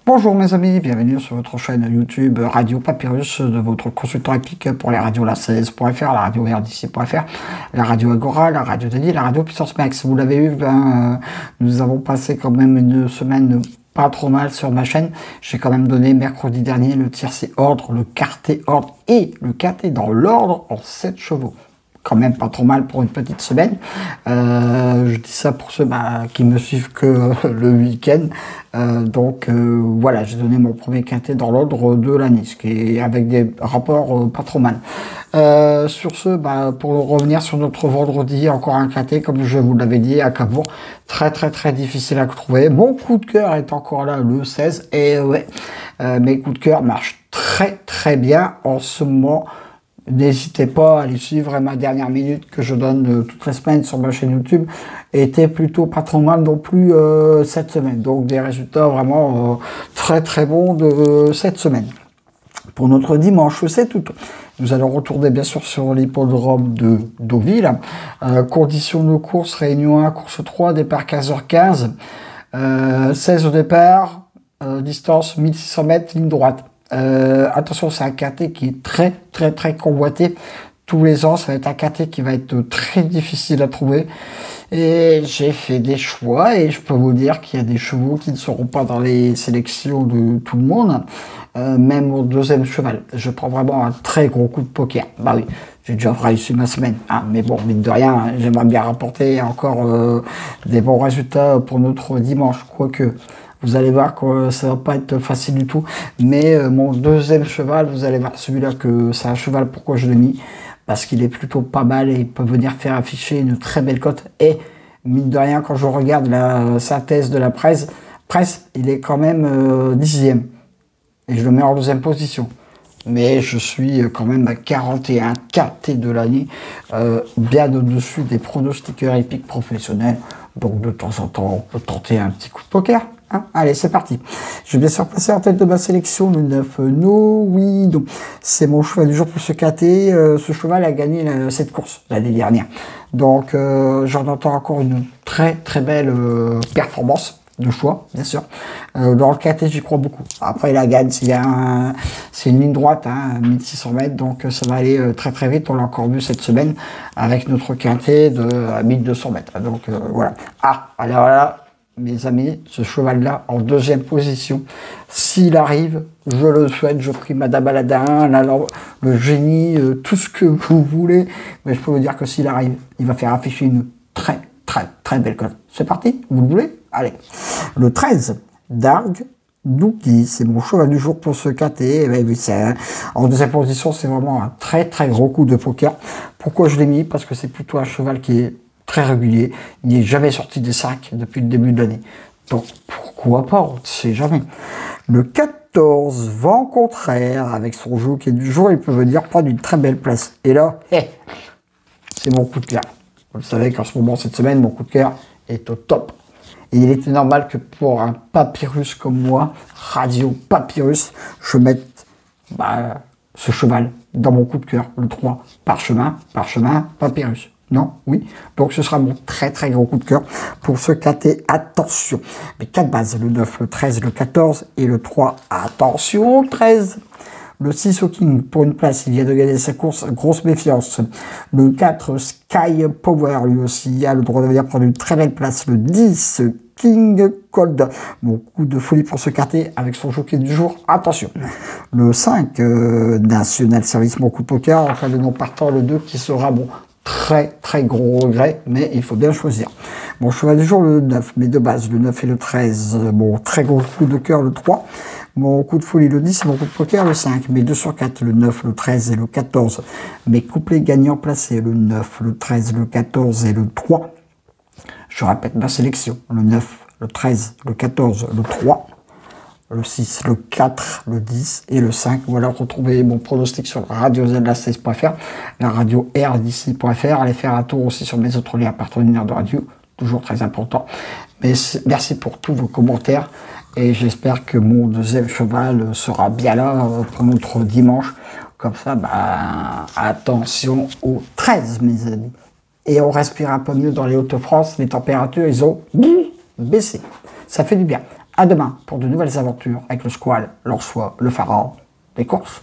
Bonjour mes amis, bienvenue sur votre chaîne YouTube Radio Papyrus de votre consultant épique pour les radios la 16.fr, la radio RDC.fr, la radio Agora, la radio Dédi, la radio Puissance Max. Vous l'avez vu, nous avons passé quand même une semaine pas trop mal sur ma chaîne. J'ai quand même donné mercredi dernier le tiercé ordre, le quarté ordre et le quinté dans l'ordre en 7 chevaux. Quand même pas trop mal pour une petite semaine. Je dis ça pour ceux qui me suivent que le week-end. Voilà, j'ai donné mon premier quintet dans l'ordre de l'année, ce qui est avec des rapports pas trop mal. Sur ce, pour revenir sur notre vendredi, encore un quintet, comme je vous l'avais dit, à Cabourg, très difficile à trouver. Mon coup de cœur est encore là, le 16, et ouais, mes coups de cœur marchent très bien en ce moment. N'hésitez pas à aller suivre ma dernière minute que je donne toutes les semaines sur ma chaîne YouTube. Était plutôt pas trop mal non plus cette semaine. Donc des résultats vraiment très bons de cette semaine. Pour notre dimanche, c'est tout. Nous allons retourner bien sûr sur l'hippodrome de Deauville. Conditions de course, réunion 1, course 3, départ 15h15. 16 au départ, distance 1600 mètres, ligne droite. Attention, c'est un quintet qui est très convoité. Tous les ans, ça va être un quintet qui va être très difficile à trouver. Et j'ai fait des choix et je peux vous dire qu'il y a des chevaux qui ne seront pas dans les sélections de tout le monde. Même au deuxième cheval. Je prends vraiment un très gros coup de poker. Bah oui, j'ai déjà réussi ma semaine. Hein, mais bon, mine de rien, j'aimerais bien rapporter encore des bons résultats pour notre dimanche. Quoique... Vous allez voir que ça va pas être facile du tout. Mais mon deuxième cheval, vous allez voir celui-là que c'est un cheval, pourquoi je l'ai mis? Parce qu'il est plutôt pas mal et il peut venir faire afficher une très belle cote. Et mine de rien, quand je regarde la synthèse de la presse, il est quand même 10e. Et je le mets en deuxième position. Mais je suis quand même à 41 KT de l'année, bien au-dessus des pronostiqueurs épiques professionnels. Donc de temps en temps, on peut tenter un petit coup de poker. Hein, allez, c'est parti. Je vais bien sûr passer en tête de ma sélection le 9 No Oui. Donc c'est mon cheval du jour pour ce KT. Ce cheval a gagné cette course l'année dernière. Donc j'en entends encore une très belle performance de choix, bien sûr. Dans le KT, j'y crois beaucoup. Après, la gagne, c'est une ligne droite, 1600 mètres, donc ça va aller très vite. On l'a encore vu cette semaine avec notre quintet de 1200 mètres. Donc voilà. Alors là, mes amis, ce cheval-là en deuxième position, s'il arrive, je le souhaite, je prie Madame Aladin, le génie, tout ce que vous voulez, mais je peux vous dire que s'il arrive, il va faire afficher une très belle cote. C'est parti, vous le voulez? Allez. Le 13, Darg Douki, c'est mon cheval du jour pour ce quintet. En deuxième position, c'est vraiment un très gros coup de poker. Pourquoi je l'ai mis? Parce que c'est plutôt un cheval qui est très régulier. Il n'est jamais sorti des 5 depuis le début de l'année. Donc, pourquoi pas? On ne sait jamais. Le 14, Vent Contraire, avec son jeu qui est du jour, il peut venir prendre une très belle place. Et là, c'est mon coup de cœur. Vous le savez qu'en ce moment, cette semaine, mon coup de cœur est au top. Et il était normal que pour un papyrus comme moi, Radio Papyrus, je mette ce cheval dans mon coup de cœur, le 3, parchemin, papyrus. Non? Oui. Donc ce sera mon très gros coup de cœur pour ce quintet. Attention. Mais 4 bases, le 9, le 13, le 14 et le 3. Attention, 13. Le 6 au King pour une place, il vient de gagner sa course, grosse méfiance. Le 4, Sky Power, lui aussi, a le droit de venir prendre une très belle place. Le 10, King Cold, mon coup de folie pour ce quintet avec son jockey du jour, attention. Le 5, National Service, mon coup de poker, en cas de non partant, le 2 qui sera bon. Très gros regret, mais il faut bien choisir. Mon cheval du jour, le 9, mes deux bases, le 9 et le 13, mon très gros coup de cœur, le 3, mon coup de folie, le 10, et mon coup de poker, le 5, mes 2 sur 4, le 9, le 13 et le 14, mes couplets gagnants placés, le 9, le 13, le 14 et le 3. Je répète ma sélection, le 9, le 13, le 14, le 3, le 6, le 4, le 10 et le 5. Voilà, retrouvez mon pronostic sur la radio ZLA16.fr, la radio RDC.fr. Allez faire un tour aussi sur mes autres liens partenaires de radio, toujours très important. Mais merci pour tous vos commentaires et j'espère que mon deuxième cheval sera bien là pour notre dimanche. Comme ça, attention au 13, mes amis. Et on respire un peu mieux dans les Hauts-de-France. Les températures, ils ont baissé. Ça fait du bien. À demain pour de nouvelles aventures avec le squal, l'orsois, le pharaon, des courses.